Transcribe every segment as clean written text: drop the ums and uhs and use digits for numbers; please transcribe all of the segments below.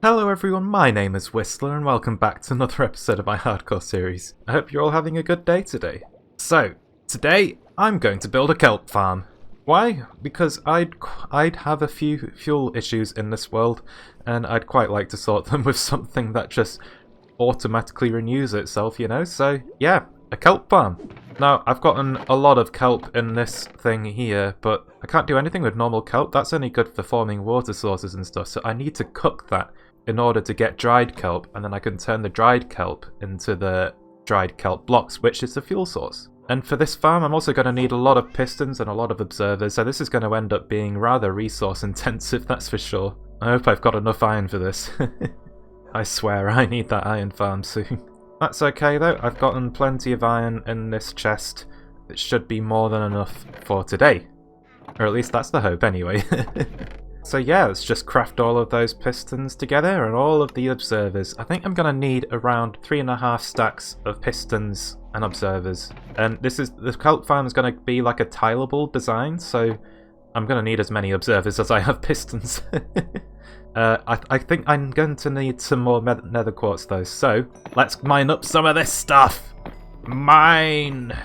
Hello everyone, my name is Whistler and welcome back to another episode of my hardcore series. I hope you're all having a good day today. So, today I'm going to build a kelp farm. Why? Because I'd have a few fuel issues in this world and I'd quite like to sort them with something that just automatically renews itself, you know? So, yeah, a kelp farm. Now, I've gotten a lot of kelp in this thing here, but I can't do anything with normal kelp. That's only good for forming water sources and stuff, so I need to cook that in order to get dried kelp, and then I can turn the dried kelp into the dried kelp blocks, which is the fuel source. And for this farm, I'm also going to need a lot of pistons and a lot of observers, so this is going to end up being rather resource intensive, that's for sure. I hope I've got enough iron for this. I swear, I need that iron farm soon. That's okay though, I've gotten plenty of iron in this chest. It should be more than enough for today. Or at least that's the hope anyway. So yeah, let's just craft all of those pistons together and all of the observers. I think I'm going to need around 3.5 stacks of pistons and observers. And the kelp farm is going to be like a tileable design, so I'm going to need as many observers as I have pistons. I think I'm going to need some more nether quartz though, so let's mine up some of this stuff! Mine!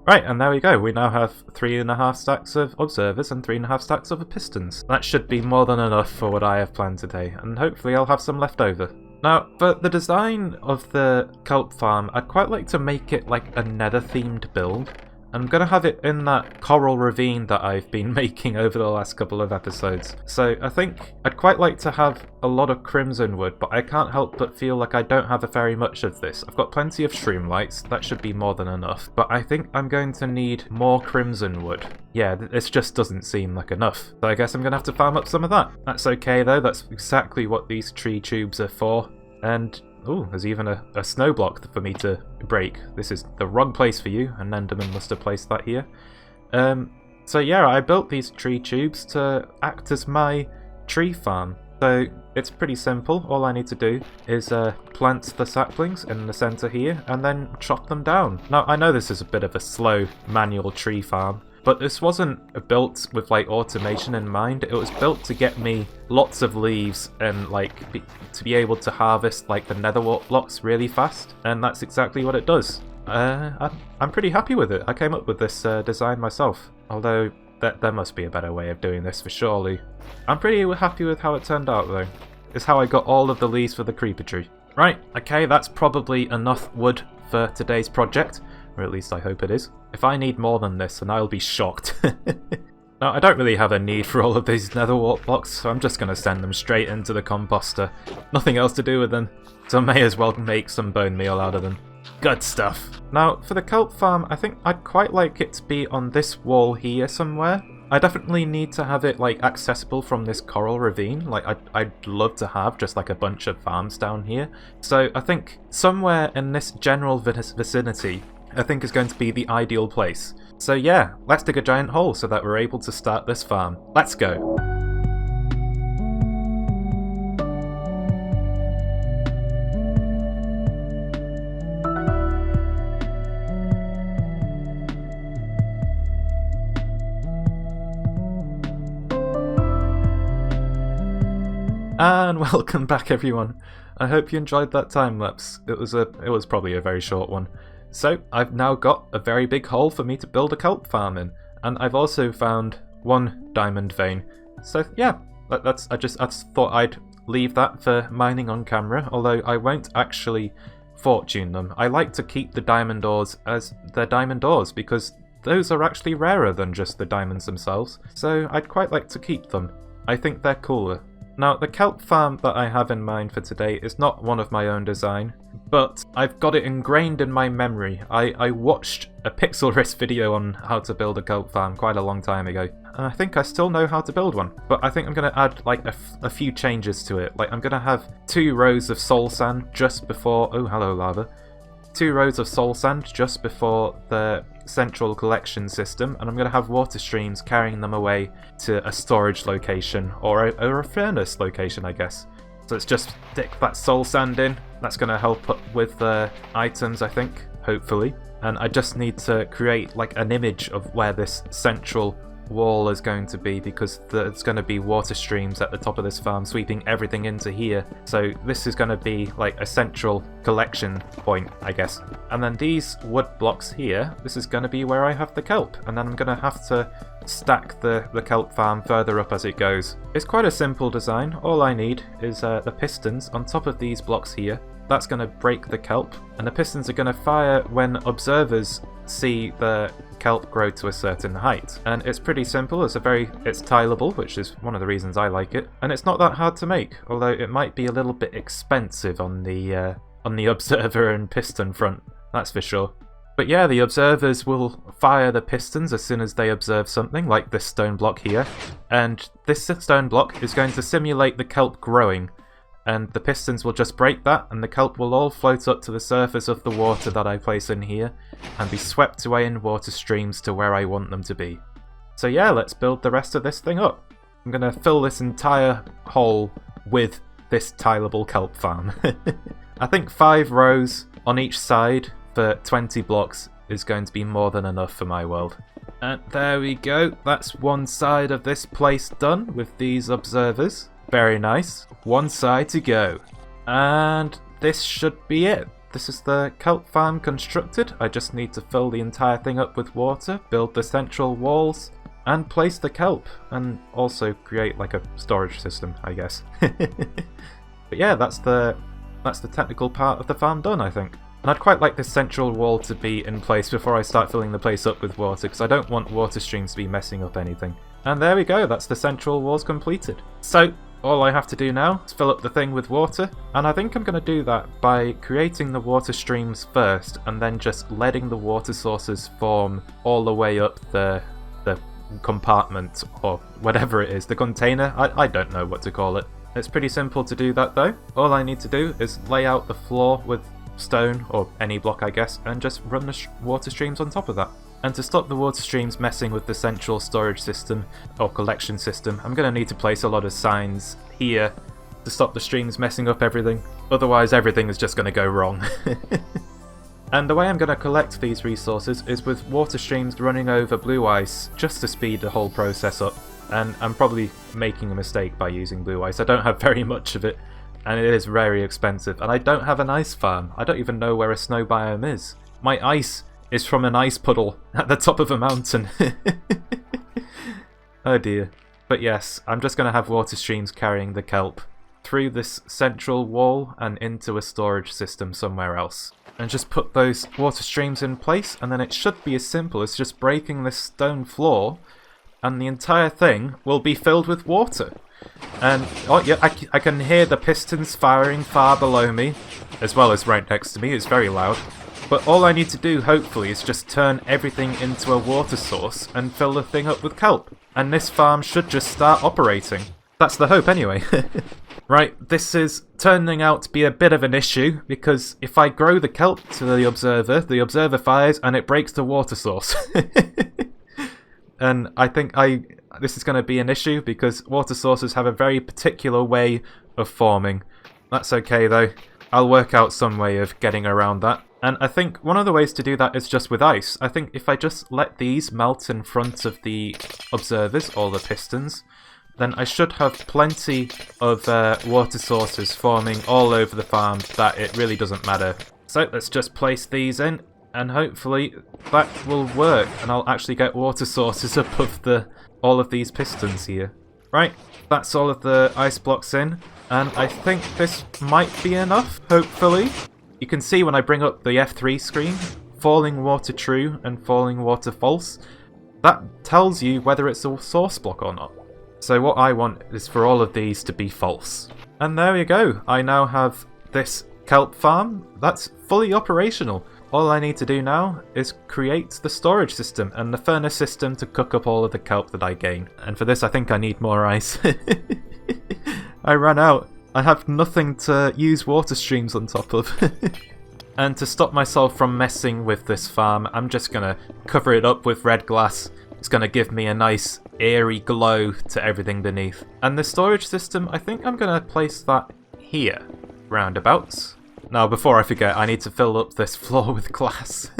Right, and there we go. We now have 3.5 stacks of observers and 3.5 stacks of pistons. That should be more than enough for what I have planned today, and hopefully I'll have some left over. Now, for the design of the kelp farm, I'd quite like to make it like a nether-themed build. I'm going to have it in that coral ravine that I've been making over the last couple of episodes. So I think I'd quite like to have a lot of crimson wood, but I can't help but feel like I don't have very much of this. I've got plenty of shroom lights, that should be more than enough, but I think I'm going to need more crimson wood. Yeah, this just doesn't seem like enough, so I guess I'm going to have to farm up some of that. That's okay though, that's exactly what these tree tubes are for. And ooh, there's even a snow block for me to break. This is the wrong place for you, and Enderman must have placed that here. So yeah, I built these tree tubes to act as my tree farm. So it's pretty simple. All I need to do is plant the saplings in the centre here, and then chop them down. Now, I know this is a bit of a slow manual tree farm, but this wasn't built with like automation in mind. It was built to get me lots of leaves and like to be able to harvest like the nether wart blocks really fast, and that's exactly what it does. I'm pretty happy with it. I came up with this design myself, although there must be a better way of doing this for surely. I'm pretty happy with how it turned out though. It's how I got all of the leaves for the creeper tree. Right, okay, that's probably enough wood for today's project. Or at least I hope it is. If I need more than this, then I'll be shocked. Now, I don't really have a need for all of these nether wart blocks, so I'm just going to send them straight into the composter. Nothing else to do with them, so I may as well make some bone meal out of them. Good stuff. Now, for the kelp farm, I think I'd quite like it to be on this wall here somewhere. I definitely need to have it like accessible from this coral ravine. Like I'd love to have just like a bunch of farms down here. So I think somewhere in this general vicinity, I think is going to be the ideal place. So yeah, let's dig a giant hole so that we're able to start this farm. Let's go! And welcome back everyone. I hope you enjoyed that time lapse. It was probably a very short one. So, I've now got a very big hole for me to build a kelp farm in, and I've also found one diamond vein. So yeah, I just thought I'd leave that for mining on camera, although I won't actually fortune them. I like to keep the diamond ores as they're diamond ores, because those are actually rarer than just the diamonds themselves, so I'd quite like to keep them. I think they're cooler. Now, the kelp farm that I have in mind for today is not one of my own design, but I've got it ingrained in my memory. I watched a Pixel Risk video on how to build a kelp farm quite a long time ago, and I think I still know how to build one. But I think I'm going to add like a few changes to it. Like I'm going to have 2 rows of soul sand just before... Oh, hello lava. 2 rows of soul sand just before the central collection system, and I'm going to have water streams carrying them away to a storage location, or a furnace location I guess. So let's just stick that soul sand in. That's going to help with the items I think, hopefully. And I just need to create like an image of where this central wall is going to be, because there's going to be water streams at the top of this farm sweeping everything into here. So this is going to be like a central collection point, I guess. And then these wood blocks here, this is going to be where I have the kelp. And then I'm going to have to stack the kelp farm further up as it goes. It's quite a simple design. All I need is the pistons on top of these blocks here. That's going to break the kelp, and the pistons are going to fire when observers see the kelp grow to a certain height. And it's pretty simple. It's tileable, which is one of the reasons I like it, and it's not that hard to make, although it might be a little bit expensive on the observer and piston front, that's for sure. But yeah, the observers will fire the pistons as soon as they observe something, like this stone block here, and this stone block is going to simulate the kelp growing. And the pistons will just break that, and the kelp will all float up to the surface of the water that I place in here, and be swept away in water streams to where I want them to be. So yeah, let's build the rest of this thing up. I'm going to fill this entire hole with this tileable kelp farm. I think 5 rows on each side for 20 blocks is going to be more than enough for my world. And there we go, that's one side of this place done with these observers. Very nice. One side to go. And this should be it. This is the kelp farm constructed. I just need to fill the entire thing up with water, build the central walls, and place the kelp. And also create like a storage system, I guess. But yeah, that's the technical part of the farm done, I think. And I'd quite like this central wall to be in place before I start filling the place up with water, because I don't want water streams to be messing up anything. And there we go, that's the central walls completed. So, all I have to do now is fill up the thing with water, and I think I'm going to do that by creating the water streams first, and then just letting the water sources form all the way up the compartment, or whatever it is, the container. I don't know what to call it. It's pretty simple to do that though. All I need to do is lay out the floor with stone, or any block I guess, and just run the water streams on top of that. And to stop the water streams messing with the central storage system, or collection system, I'm going to need to place a lot of signs here to stop the streams messing up everything. Otherwise everything is just going to go wrong. And the way I'm going to collect these resources is with water streams running over blue ice, just to speed the whole process up. And I'm probably making a mistake by using blue ice. I don't have very much of it, and it is very expensive. And I don't have an ice farm. I don't even know where a snow biome is. My ice is from an ice puddle at the top of a mountain. Oh dear. But yes, I'm just going to have water streams carrying the kelp through this central wall and into a storage system somewhere else. And just put those water streams in place, and then it should be as simple as just breaking this stone floor, and the entire thing will be filled with water. And oh yeah, I can hear the pistons firing far below me, as well as right next to me. It's very loud. But all I need to do, hopefully, is just turn everything into a water source and fill the thing up with kelp. And this farm should just start operating. That's the hope anyway. Right, this is turning out to be a bit of an issue, because if I grow the kelp to the observer fires and it breaks the water source. And I think this is going to be an issue, because water sources have a very particular way of forming. That's okay though. I'll work out some way of getting around that. And I think one of the ways to do that is just with ice. I think if I just let these melt in front of the observers, or the pistons, then I should have plenty of water sources forming all over the farm that it really doesn't matter. So let's just place these in, and hopefully that will work, and I'll actually get water sources up of all of these pistons here. Right, that's all of the ice blocks in, and I think this might be enough, hopefully. You can see when I bring up the F3 screen, falling water true and falling water false. That tells you whether it's a source block or not. So what I want is for all of these to be false. And there we go. I now have this kelp farm that's fully operational. All I need to do now is create the storage system and the furnace system to cook up all of the kelp that I gain. And for this I think I need more ice. I ran out. I have nothing to use water streams on top of. And to stop myself from messing with this farm, I'm just going to cover it up with red glass. It's going to give me a nice eerie glow to everything beneath. And the storage system, I think I'm going to place that here, roundabouts. Now before I forget, I need to fill up this floor with glass.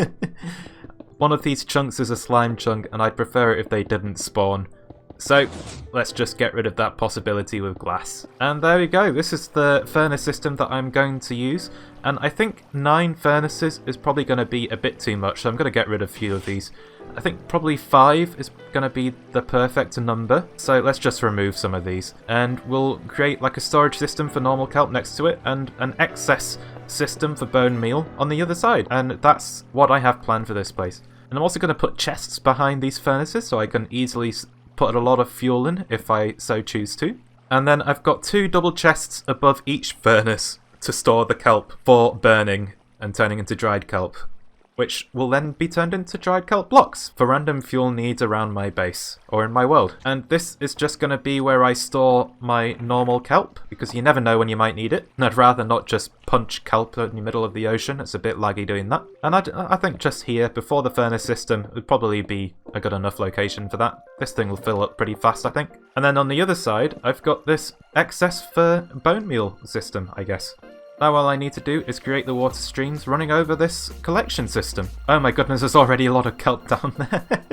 one of these chunks is a slime chunk, and I'd prefer it if they didn't spawn. So, let's just get rid of that possibility with glass. And there we go, this is the furnace system that I'm going to use. And I think 9 furnaces is probably going to be a bit too much, so I'm going to get rid of a few of these. I think probably 5 is going to be the perfect number, so let's just remove some of these. And we'll create like a storage system for normal kelp next to it, and an excess system for bone meal on the other side. And that's what I have planned for this place. And I'm also going to put chests behind these furnaces, so I can easily put a lot of fuel in if I so choose to. And then I've got 2 double chests above each furnace to store the kelp for burning and turning into dried kelp, which will then be turned into dried kelp blocks for random fuel needs around my base or in my world. And this is just going to be where I store my normal kelp, because you never know when you might need it. And I'd rather not just punch kelp in the middle of the ocean, it's a bit laggy doing that. And I think just here, before the furnace system, would probably be a good enough location for that. This thing will fill up pretty fast, I think. And then on the other side, I've got this excess for bone meal system, I guess. Now all I need to do is create the water streams running over this collection system. Oh my goodness, there's already a lot of kelp down there.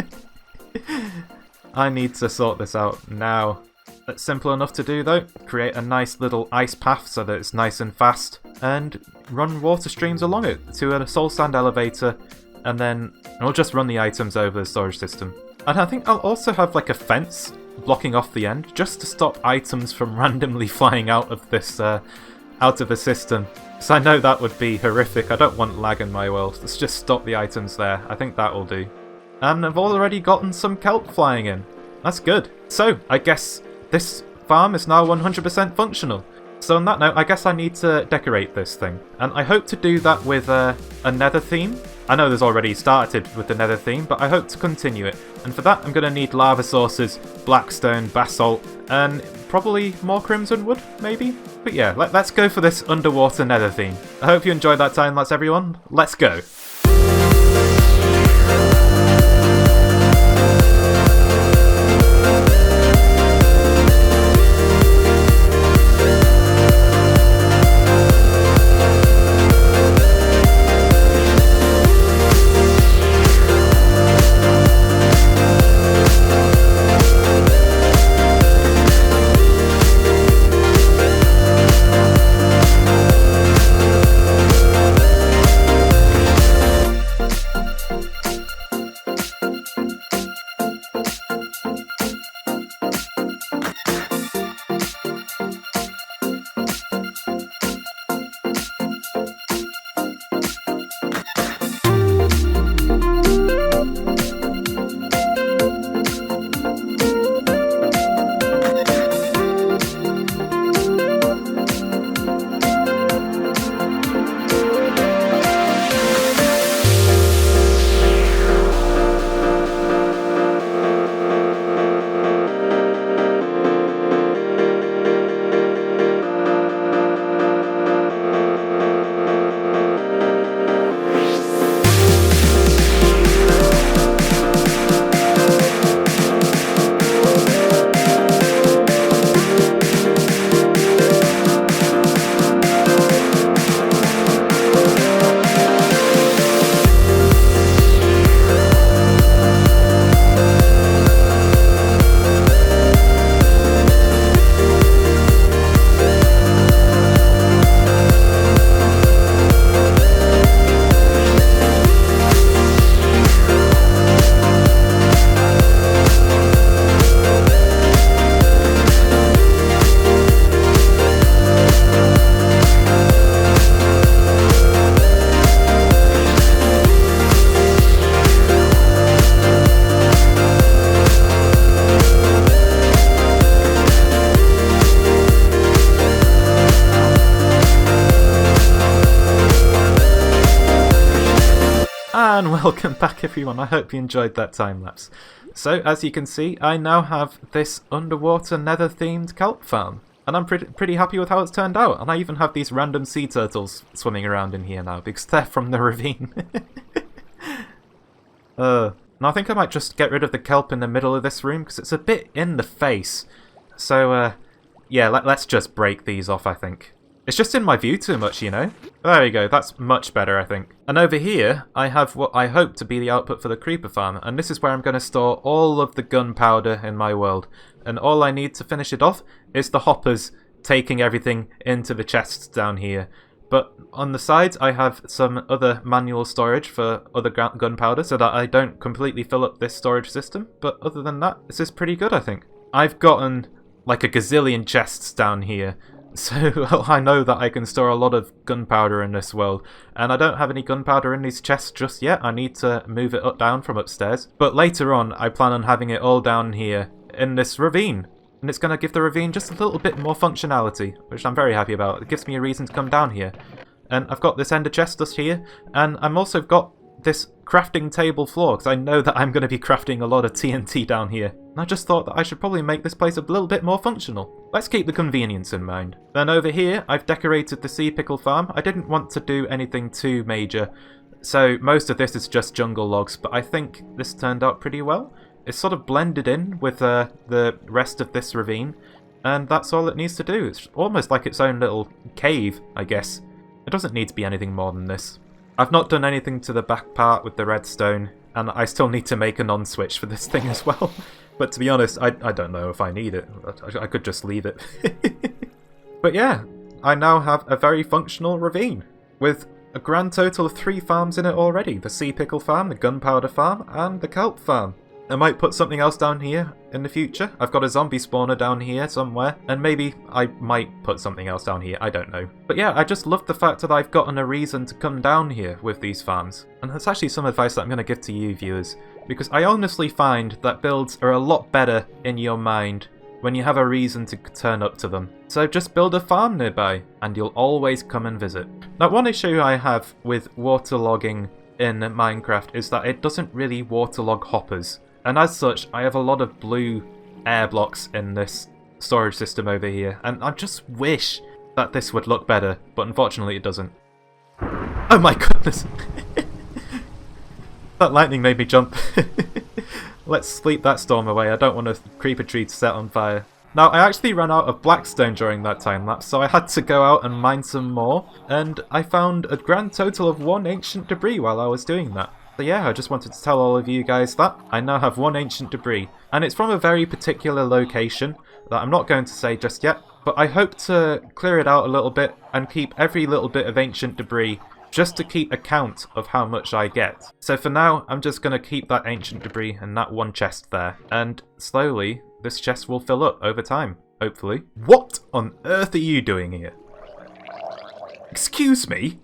I need to sort this out now. That's simple enough to do though. Create a nice little ice path so that it's nice and fast, and run water streams along it to a soul sand elevator, and then we'll just run the items over the storage system. And I think I'll also have like a fence blocking off the end, just to stop items from randomly flying out of this out of the system. So I know that would be horrific. I don't want lag in my world. Let's just stop the items there. I think that will do. And I've already gotten some kelp flying in. That's good. So I guess this farm is now 100% functional. So on that note, I guess I need to decorate this thing. And I hope to do that with a Nether theme. I know there's already started with the Nether theme, but I hope to continue it. And for that, I'm going to need lava sources, blackstone, basalt, and probably more crimson wood, maybe? But yeah, let's go for this underwater Nether theme. I hope you enjoyed that time lapse, everyone. Let's go! And welcome back everyone, I hope you enjoyed that time lapse. So as you can see, I now have this underwater nether themed kelp farm. And I'm pretty happy with how it's turned out. And I even have these random sea turtles swimming around in here now, because they're from the ravine. Now I think I might just get rid of the kelp in the middle of this room, because it's a bit in the face. So yeah, let's just break these off, I think. It's just in my view too much, you know? There you go, that's much better, I think. And over here, I have what I hope to be the output for the creeper farm, and this is where I'm going to store all of the gunpowder in my world. And all I need to finish it off is the hoppers taking everything into the chests down here. But on the sides, I have some other manual storage for other gunpowder so that I don't completely fill up this storage system. But other than that, this is pretty good, I think. I've gotten like a gazillion chests down here. So I know that I can store a lot of gunpowder in this world, and I don't have any gunpowder in these chests just yet. I need to move it down from upstairs. But later on, I plan on having it all down here in this ravine, and it's going to give the ravine just a little bit more functionality, which I'm very happy about. It gives me a reason to come down here. And I've got this ender chest just here, and I'm also got this crafting table floor, because I know that I'm going to be crafting a lot of TNT down here. And I just thought that I should probably make this place a little bit more functional. Let's keep the convenience in mind. Then over here, I've decorated the sea pickle farm. I didn't want to do anything too major, so most of this is just jungle logs, but I think this turned out pretty well. It's sort of blended in with the rest of this ravine, and that's all it needs to do. It's almost like its own little cave, I guess. It doesn't need to be anything more than this. I've not done anything to the back part with the redstone, and I still need to make a non-switch for this thing as well. But to be honest, I don't know if I need it. I could just leave it. But yeah, I now have a very functional ravine, with a grand total of 3 farms in it already. The sea pickle farm, the gunpowder farm, and the kelp farm. I might put something else down here in the future. I've got a zombie spawner down here somewhere, and maybe I might put something else down here, I don't know. But yeah, I just love the fact that I've gotten a reason to come down here with these farms. And that's actually some advice that I'm going to give to you viewers, because I honestly find that builds are a lot better in your mind when you have a reason to turn up to them. So just build a farm nearby, and you'll always come and visit. Now, one issue I have with waterlogging in Minecraft is that it doesn't really waterlog hoppers. And as such, I have a lot of blue air blocks in this storage system over here, and I just wish that this would look better, but unfortunately it doesn't. Oh my goodness! That lightning made me jump. Let's sleep that storm away. I don't want a creeper tree to set on fire. Now, I actually ran out of blackstone during that time lapse, so I had to go out and mine some more, and I found a grand total of 1 ancient debris while I was doing that. So yeah, I just wanted to tell all of you guys that I now have 1 ancient debris, and it's from a very particular location that I'm not going to say just yet, but I hope to clear it out a little bit and keep every little bit of ancient debris just to keep account of how much I get. So for now, I'm just going to keep that ancient debris and that 1 chest there, and slowly this chest will fill up over time, hopefully. What on earth are you doing here? Excuse me?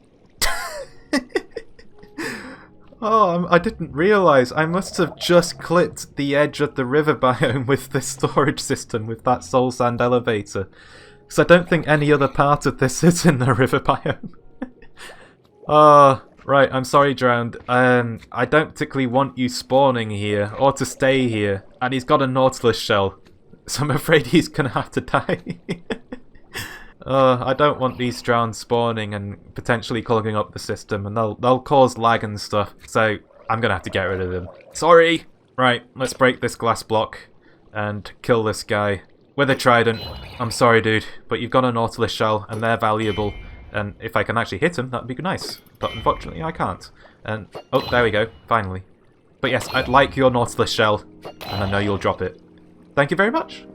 Oh, I didn't realise. I must have just clipped the edge of the river biome with this storage system, with that soul sand elevator. Because I don't think any other part of this is in the river biome. Right, I'm sorry, Drowned. I don't particularly want you spawning here, or to stay here. And he's got a Nautilus shell, so I'm afraid he's gonna have to die. I don't want these drowns spawning and potentially clogging up the system, and they'll cause lag and stuff, so I'm gonna have to get rid of them. Sorry! Right, let's break this glass block and kill this guy with a trident. I'm sorry, dude, but you've got a Nautilus shell, and they're valuable, and if I can actually hit him, that'd be nice, but unfortunately I can't. And, oh, there we go, finally. But yes, I'd like your Nautilus shell, and I know you'll drop it. Thank you very much!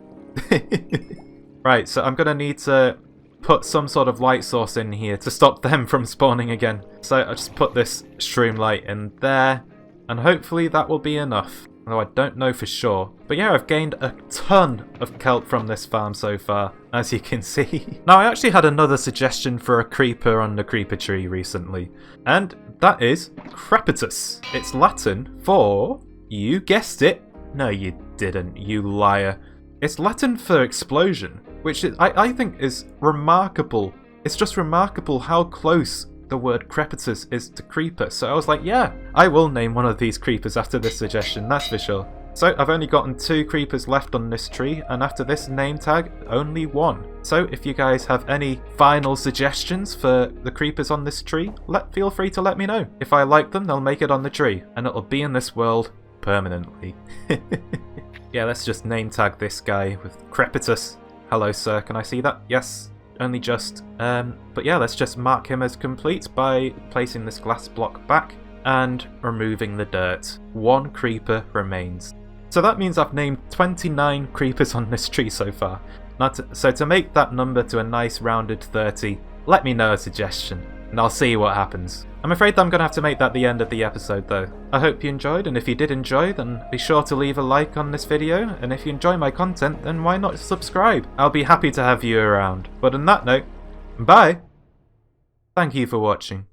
Right, so I'm gonna need to put some sort of light source in here to stop them from spawning again. So I just put this stream light in there, and hopefully that will be enough. Although I don't know for sure. But yeah, I've gained a ton of kelp from this farm so far, as you can see. Now, I actually had another suggestion for a creeper on the creeper tree recently, and that is crepitus. It's Latin for, you guessed it, no you didn't, you liar. It's Latin for explosion, which I think is remarkable. It's just remarkable how close the word crepitus is to creeper. So I was like, yeah, I will name one of these creepers after this suggestion, that's for sure. So I've only gotten 2 creepers left on this tree, and after this name tag, only 1. So if you guys have any final suggestions for the creepers on this tree, feel free to let me know. If I like them, they'll make it on the tree, and it'll be in this world permanently. Yeah, let's just name tag this guy with crepitus. Hello, sir. Can I see that? Yes. only just. But yeah, let's just mark him as complete by placing this glass block back and removing the dirt. 1 creeper remains. So that means I've named 29 creepers on this tree so far. So to make that number to a nice rounded 30, let me know a suggestion, and I'll see what happens. I'm afraid that I'm going to have to make that the end of the episode though. I hope you enjoyed, and if you did enjoy, then be sure to leave a like on this video, and if you enjoy my content, then why not subscribe? I'll be happy to have you around. But on that note, bye! Thank you for watching.